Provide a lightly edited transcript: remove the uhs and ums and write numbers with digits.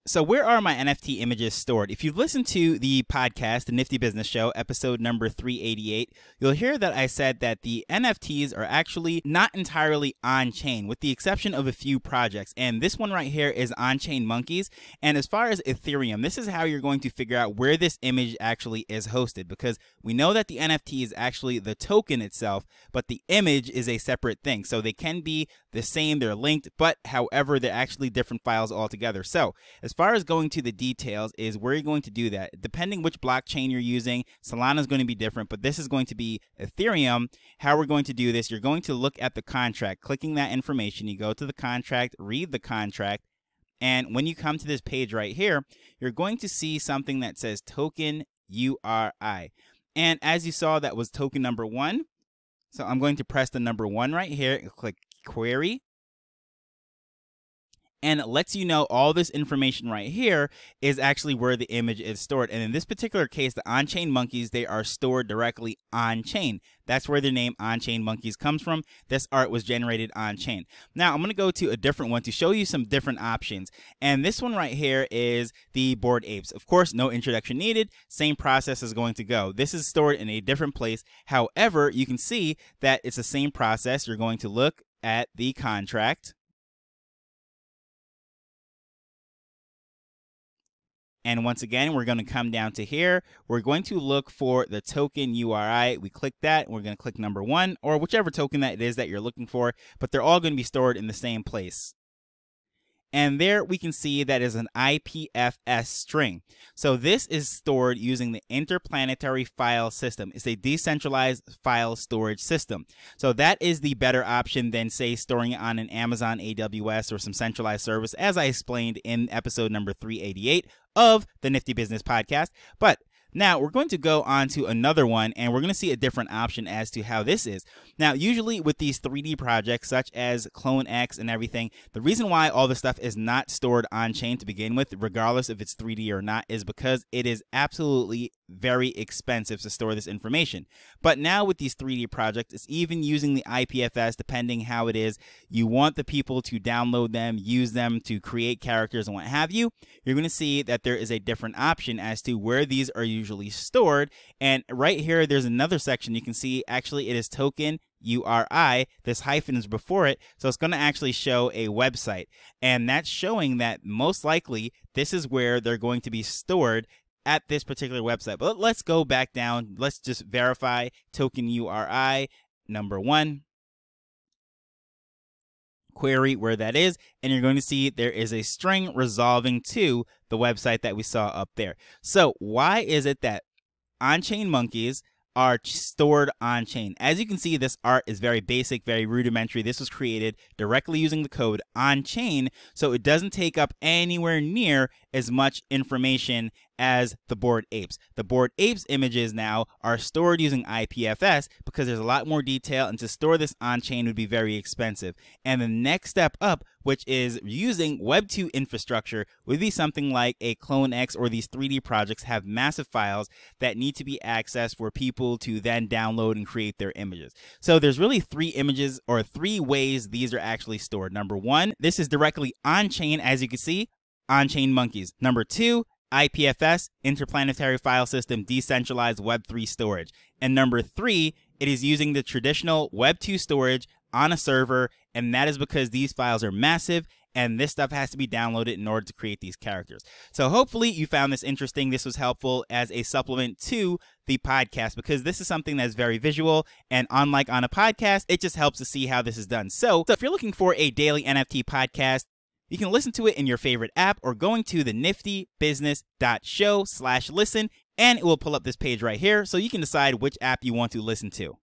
So where are my NFT images stored? If you've listened to the podcast, the Nifty Business Show, episode number 388, you'll hear that I said that the NFTs are actually not entirely on-chain, with the exception of a few projects. And this one right here is On-Chain Monkeys. And as far as Ethereum, this is how you're going to figure out where this image actually is hosted, because we know that the NFT is actually the token itself, but the image is a separate thing. So they can be the same, they're linked, but however, they're actually different files altogether. So as far as going to the details is where you're going to do that. Depending which blockchain you're using, Solana is going to be different, but this is going to be Ethereum. How we're going to do this, you're going to look at the contract, clicking that information, you go to the contract, read the contract, and when you come to this page right here, you're going to see something that says token URI. And as you saw, that was token number 1. So I'm going to press the number 1 right here and click query. And it lets you know all this information right here is actually where the image is stored. And in this particular case, the On-Chain Monkeys, they are stored directly on-chain. That's where the name On-Chain Monkeys comes from. This art was generated on-chain. Now, I'm going to go to a different one to show you some different options. And this one right here is the Bored Apes. Of course, no introduction needed. Same process is going to go. This is stored in a different place. However, you can see that it's the same process. You're going to look at the contract. And once again, we're going to come down to here. We're going to look for the token URI. We click that, and we're going to click number 1, or whichever token that it is that you're looking for, but they're all going to be stored in the same place. And there we can see that is an IPFS string. So this is stored using the interplanetary file system. It's a decentralized file storage system. So that is the better option than, say, storing it on an Amazon AWS or some centralized service, as I explained in episode number 388 of the Nifty Business Podcast. But now we're going to go on to another one, and we're going to see a different option as to how this is. Now, usually with these 3D projects such as Clone X and everything, the reason why all this stuff is not stored on chain to begin with, regardless if it's 3D or not, is because it is absolutely very expensive to store this information. But now with these 3D projects, it's even using the IPFS, depending how it is. You want the people to download them, use them to create characters and what have you. You're going to see that there is a different option as to where these are usually stored. And right here, there's another section you can see. Actually, it is token URI. This hyphen is before it, so it's going to actually show a website, and that's showing that most likely this is where they're going to be stored at this particular website. But let's go back down. Let's just verify token URI number 1. Query where that is, and you're going to see there is a string resolving to the website that we saw up there. So why is it that On-Chain Monkeys are stored on chain? As you can see, this art is very basic, very rudimentary. This was created directly using the code on chain, so it doesn't take up anywhere near as much information as the Bored Apes. The Bored Apes images now are stored using IPFS because there's a lot more detail, and to store this on chain would be very expensive. And the next step up, which is using Web 2 infrastructure, would be something like a Clone X, or these 3D projects have massive files that need to be accessed for people to then download and create their images. So there's really 3 images, or 3 ways these are actually stored. Number 1, this is directly on chain, as you can see, On-Chain Monkeys. Number 2, IPFS, Interplanetary File System, Decentralized Web3 Storage. And number 3, it is using the traditional Web 2 storage on a server, and that is because these files are massive, and this stuff has to be downloaded in order to create these characters. So hopefully you found this interesting. This was helpful as a supplement to the podcast, because this is something that's very visual, and unlike on a podcast, it just helps to see how this is done. So if you're looking for a daily NFT podcast, you can listen to it in your favorite app, or going to the niftybusiness.show/listen, and it will pull up this page right here, so you can decide which app you want to listen to.